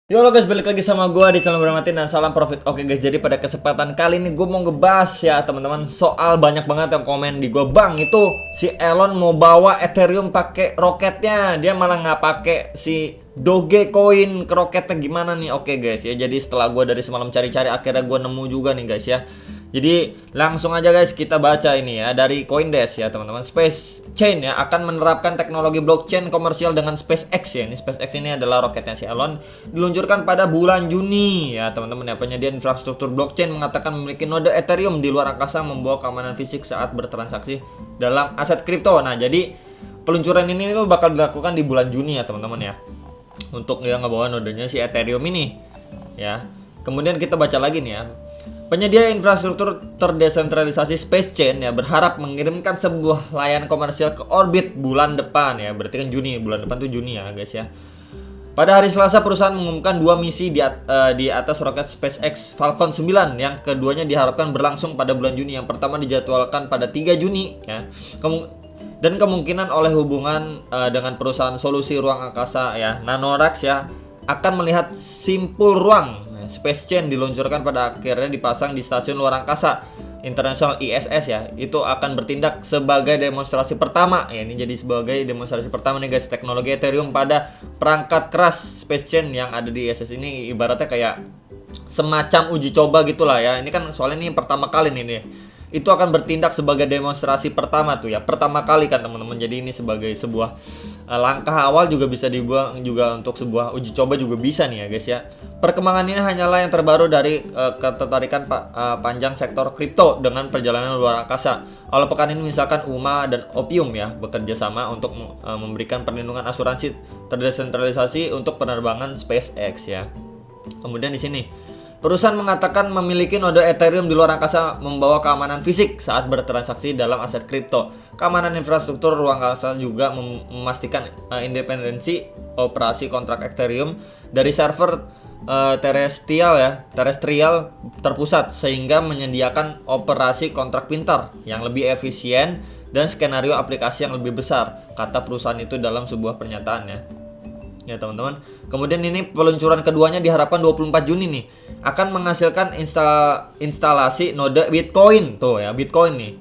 Yo lo guys, balik lagi sama gue di channel Bermatin dan salam profit. Oke guys, jadi pada kesempatan kali ini gue mau ngebahas ya teman-teman soal banyak banget yang komen di gue, bang itu si Elon mau bawa Ethereum pakai roketnya, dia malah nggak pakai si Dogecoin ke roketnya, gimana nih? Oke guys ya, jadi setelah gue dari semalam cari-cari akhirnya gue nemu juga nih guys ya. Jadi langsung aja guys kita baca ini ya dari CoinDesk ya teman-teman. SpaceChain ya akan menerapkan teknologi blockchain komersial dengan SpaceX ya. Ini SpaceX ini adalah roketnya si Elon, diluncurkan pada bulan Juni ya teman-teman ya. Penyedia infrastruktur blockchain mengatakan memiliki node Ethereum di luar angkasa membawa keamanan fisik saat bertransaksi dalam aset kripto. Nah, jadi peluncuran ini tuh bakal dilakukan di bulan Juni ya teman-teman ya. Untuk yang ngebawa nodenya si Ethereum ini ya. Kemudian kita baca lagi nih ya. Penyedia infrastruktur terdesentralisasi SpaceChain ya berharap mengirimkan sebuah layanan komersial ke orbit bulan depan ya. Berarti kan Juni, bulan depan tuh Juni ya guys ya. Pada hari Selasa perusahaan mengumumkan dua misi di atas roket SpaceX Falcon 9 yang keduanya diharapkan berlangsung pada bulan Juni. Yang pertama dijadwalkan pada 3 Juni ya. Dan kemungkinan oleh hubungan dengan perusahaan solusi ruang angkasa ya Nanoracks ya akan melihat simpul ruang. SpaceChain diluncurkan pada akhirnya dipasang di stasiun luar angkasa International ISS ya. Itu akan bertindak sebagai demonstrasi pertama ya. Ini jadi sebagai demonstrasi pertama nih guys, teknologi Ethereum pada perangkat keras SpaceChain yang ada di ISS ini ibaratnya kayak semacam uji coba gitulah ya. Ini kan soalnya ini pertama kali nih. Itu akan bertindak sebagai demonstrasi pertama tuh ya, pertama kali kan teman-teman. Jadi ini sebagai sebuah langkah awal juga bisa dibuang juga untuk sebuah uji coba juga bisa nih ya guys ya. Perkembangan ini hanyalah yang terbaru dari ketertarikan panjang sektor kripto dengan perjalanan luar angkasa. Awal pekan ini misalkan UMA dan Opium ya bekerja sama untuk memberikan perlindungan asuransi terdesentralisasi untuk penerbangan SpaceX ya. Kemudian di sini perusahaan mengatakan memiliki node Ethereum di luar angkasa membawa keamanan fisik saat bertransaksi dalam aset kripto. Keamanan infrastruktur ruang angkasa juga memastikan independensi operasi kontrak Ethereum dari server terestrial terpusat sehingga menyediakan operasi kontrak pintar yang lebih efisien dan skenario aplikasi yang lebih besar, kata perusahaan itu dalam sebuah pernyataannya. Ya teman-teman. Kemudian ini peluncuran keduanya diharapkan 24 Juni nih akan menghasilkan instalasi node Bitcoin tuh ya, Bitcoin nih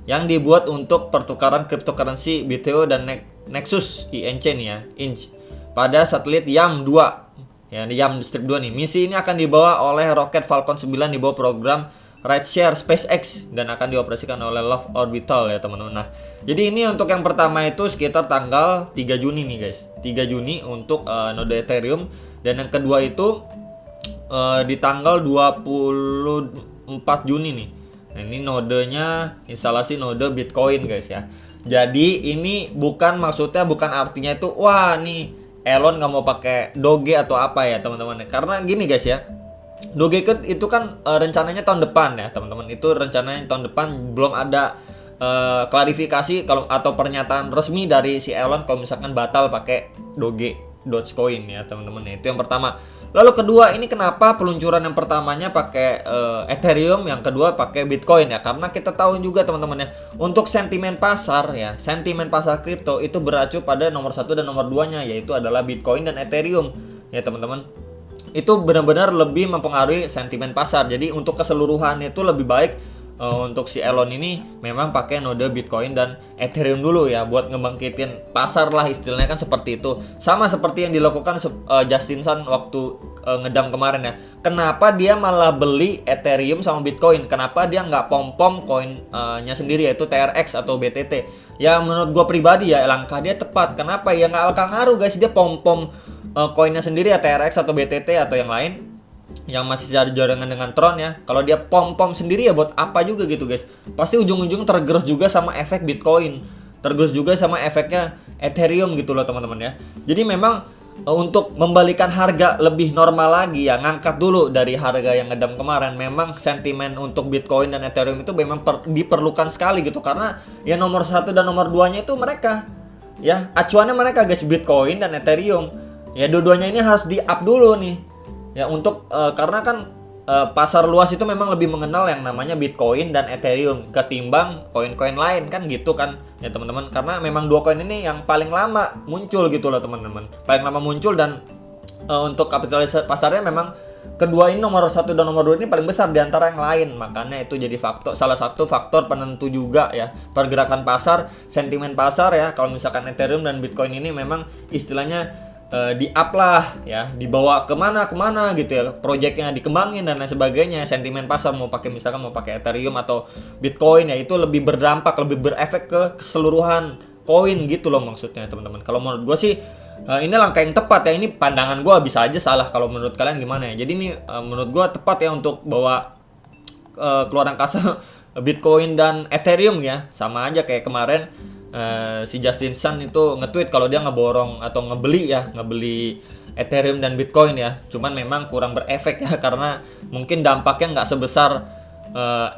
yang dibuat untuk pertukaran cryptocurrency BTO dan Nexus INC nih ya, INC pada satelit YAM 2 ya, YAM Strip 2 nih. Misi ini akan dibawa oleh roket Falcon 9 di bawah program rideshare SpaceX dan akan dioperasikan oleh Love Orbital ya teman-teman. Nah, jadi ini untuk yang pertama itu sekitar tanggal 3 Juni nih guys. 3 Juni untuk node Ethereum, dan yang kedua itu di tanggal 24 Juni nih. Nah, ini nodenya instalasi node Bitcoin guys ya. Jadi ini bukan maksudnya, bukan artinya itu wah nih Elon nggak mau pakai Doge atau apa ya teman-teman. Karena gini guys ya, Dogecoin itu kan rencananya tahun depan ya teman-teman. Itu rencananya tahun depan, belum ada klarifikasi kalau atau pernyataan resmi dari si Elon kalau misalkan batal pakai Dogecoin ya teman-teman. Itu yang pertama. Lalu kedua, ini kenapa peluncuran yang pertamanya pakai Ethereum, yang kedua pakai Bitcoin ya? Karena kita tahu juga teman-teman ya, untuk sentimen pasar ya, sentimen pasar kripto itu beracu pada nomor 1 dan nomor 2-nya, yaitu adalah Bitcoin dan Ethereum ya teman-teman. Itu benar-benar lebih mempengaruhi sentimen pasar. Jadi untuk keseluruhan itu lebih baik untuk si Elon ini memang pakai node Bitcoin dan Ethereum dulu ya, buat ngebangkitin pasar lah istilahnya, kan seperti itu. Sama seperti yang dilakukan Justin Sun waktu ngedam kemarin ya. Kenapa dia malah beli Ethereum sama Bitcoin? Kenapa dia nggak pom-pom koinnya sendiri, yaitu TRX atau BTT? Ya menurut gue pribadi ya langkah dia tepat. Kenapa ya, nggak akan ngaruh guys dia pom-pom koinnya sendiri ya, TRX atau BTT atau yang lain yang masih ada jaringan dengan Tron ya. Kalau dia pom-pom sendiri ya buat apa juga gitu guys. Pasti ujung-ujung tergerus juga sama efek Bitcoin, tergerus juga sama efeknya Ethereum gitu loh teman-teman ya. Jadi memang untuk membalikan harga lebih normal lagi ya, ngangkat dulu dari harga yang ngedam kemarin. Memang sentimen untuk Bitcoin dan Ethereum itu memang diperlukan sekali gitu, karena ya nomor 1 dan nomor 2-nya itu mereka ya, acuannya mereka guys, Bitcoin dan Ethereum. Ya dua-duanya ini harus di-up dulu nih. Ya untuk karena kan pasar luas itu memang lebih mengenal yang namanya Bitcoin dan Ethereum ketimbang koin-koin lain kan gitu kan ya teman-teman. Karena memang dua koin ini yang paling lama muncul gitu loh teman-teman. Paling lama muncul dan untuk kapitalisasi pasarnya memang kedua ini nomor 1 dan nomor 2 ini paling besar di antara yang lain. Makanya itu jadi salah satu faktor penentu juga ya pergerakan pasar, sentimen pasar ya. Kalau misalkan Ethereum dan Bitcoin ini memang istilahnya di-up lah ya, dibawa kemana gitu ya, proyeknya dikembangin dan lain sebagainya. Sentimen pasar mau pakai Ethereum atau Bitcoin ya, itu lebih berdampak, lebih berefek ke keseluruhan koin gitu loh maksudnya teman-teman. Kalau menurut gue sih ini langkah yang tepat ya. Ini pandangan gue, bisa aja salah. Kalau menurut kalian gimana ya? Jadi ini menurut gue tepat ya untuk bawa keluar angkasa Bitcoin dan Ethereum ya. Sama aja kayak kemarin si Justin Sun itu nge-tweet kalau dia ngeborong atau ngebeli Ethereum dan Bitcoin ya. Cuman memang kurang berefek ya, karena mungkin dampaknya nggak sebesar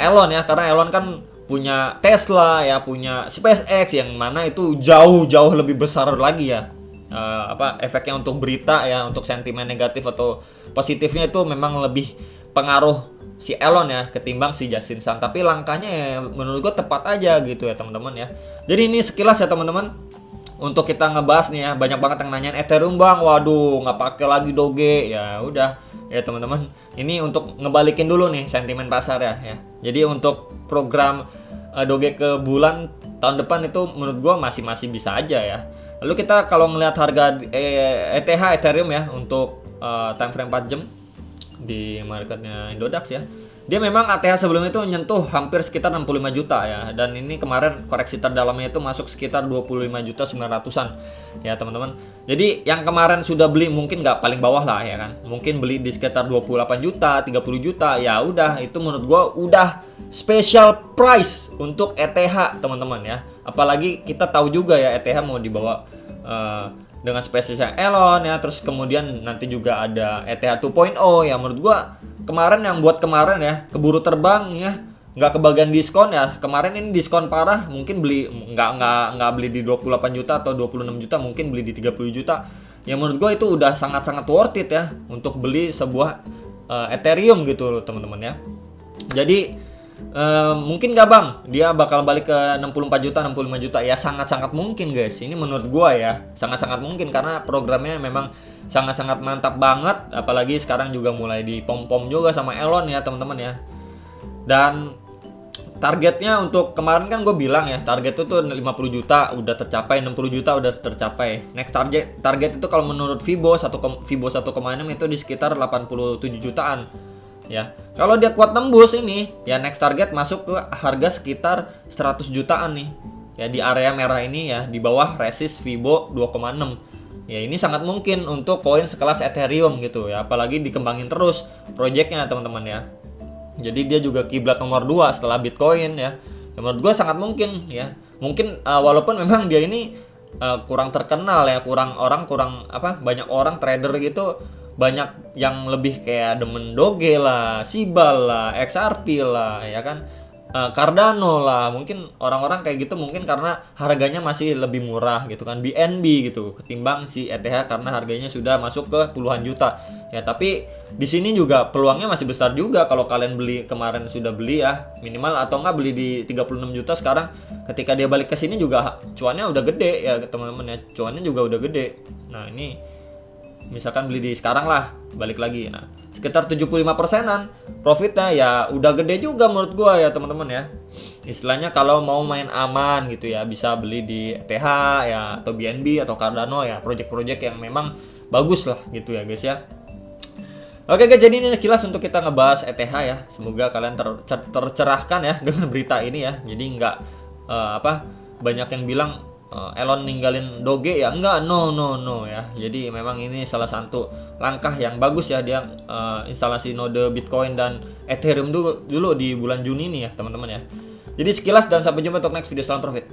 Elon ya, karena Elon kan punya Tesla ya, punya SpaceX yang mana itu jauh lebih besar lagi ya. Efeknya untuk berita ya, untuk sentimen negatif atau positifnya itu memang lebih pengaruh si Elon ya ketimbang si Justin Sun. Tapi langkahnya ya menurut gue tepat aja gitu ya teman-teman ya. Jadi ini sekilas ya teman-teman untuk kita ngebahas nih ya. Banyak banget yang nanyain Ethereum bang, waduh nggak pakai lagi Doge. Ya udah ya teman-teman, ini untuk ngebalikin dulu nih sentimen pasar ya. Jadi untuk program Doge ke bulan tahun depan itu menurut gue masih bisa aja ya. Lalu kita kalau ngelihat harga ETH Ethereum ya untuk time frame 4 jam di marketnya Indodax ya, dia memang ATH sebelum itu nyentuh hampir sekitar 65 juta ya, dan ini kemarin koreksi terdalamnya itu masuk sekitar 25.900-an ya teman-teman. Jadi yang kemarin sudah beli mungkin nggak paling bawah lah ya kan, mungkin beli di sekitar 28 juta 30 juta ya udah, itu menurut gua udah special price untuk ETH teman-teman ya. Apalagi kita tahu juga ya ETH mau dibawa dengan spesiesnya Elon ya, terus kemudian nanti juga ada ETH 2.0 ya. Menurut gua kemarin ya keburu terbang ya, nggak kebagian diskon ya. Kemarin ini diskon parah, mungkin beli nggak beli di 28 juta atau 26 juta, mungkin beli di 30 juta. Ya menurut gua itu udah sangat worth it ya untuk beli sebuah Ethereum gitu loh teman-teman ya. Jadi mungkin gak bang dia bakal balik ke 64 juta 65 juta ya, sangat mungkin guys. Ini menurut gua ya sangat mungkin, karena programnya memang sangat mantap banget. Apalagi sekarang juga mulai dipom-pom juga sama Elon ya teman-teman ya. Dan targetnya untuk kemarin kan gue bilang ya, target itu tuh 50 juta udah tercapai, 60 juta udah tercapai. Next target itu kalau menurut Fibo 1,6 itu di sekitar 87 jutaan. Ya, kalau dia kuat tembus ini, ya next target masuk ke harga sekitar 100 jutaan nih. Ya di area merah ini ya, di bawah resist Fibo 2,6. Ya ini sangat mungkin untuk koin sekelas Ethereum gitu ya, apalagi dikembangin terus proyeknya teman-teman ya. Jadi dia juga kiblat nomor 2 setelah Bitcoin ya. Ya menurut gue sangat mungkin ya. Mungkin walaupun memang dia ini kurang terkenal ya, banyak orang trader gitu, banyak yang lebih kayak demen Doge lah, Sibal lah, XRP lah, ya kan, Cardano lah. Mungkin orang-orang kayak gitu mungkin karena harganya masih lebih murah gitu kan, BNB gitu, ketimbang si ETH karena harganya sudah masuk ke puluhan juta. Ya tapi di sini juga peluangnya masih besar juga kalau kalian beli kemarin sudah beli ya, minimal atau enggak beli di 36 juta sekarang. Ketika dia balik ke sini juga cuannya udah gede ya teman-teman ya, cuannya juga udah gede. Nah ini misalkan beli di sekarang lah, balik lagi, nah sekitar 75%-an profitnya ya udah gede juga menurut gua ya teman-teman ya. Istilahnya kalau mau main aman gitu ya, bisa beli di ETH ya atau BNB atau Cardano ya, project-project yang memang bagus lah gitu ya guys ya. Oke guys, jadi ini kilas untuk kita ngebahas ETH ya. Semoga kalian tercerahkan ya dengan berita ini ya. Jadi nggak banyak yang bilang Elon ninggalin Doge ya, enggak, no ya. Jadi memang ini salah satu langkah yang bagus ya, dia instalasi node Bitcoin dan Ethereum dulu di bulan Juni ini ya teman-teman ya. Jadi sekilas dan sampai jumpa untuk next video. Salam profit.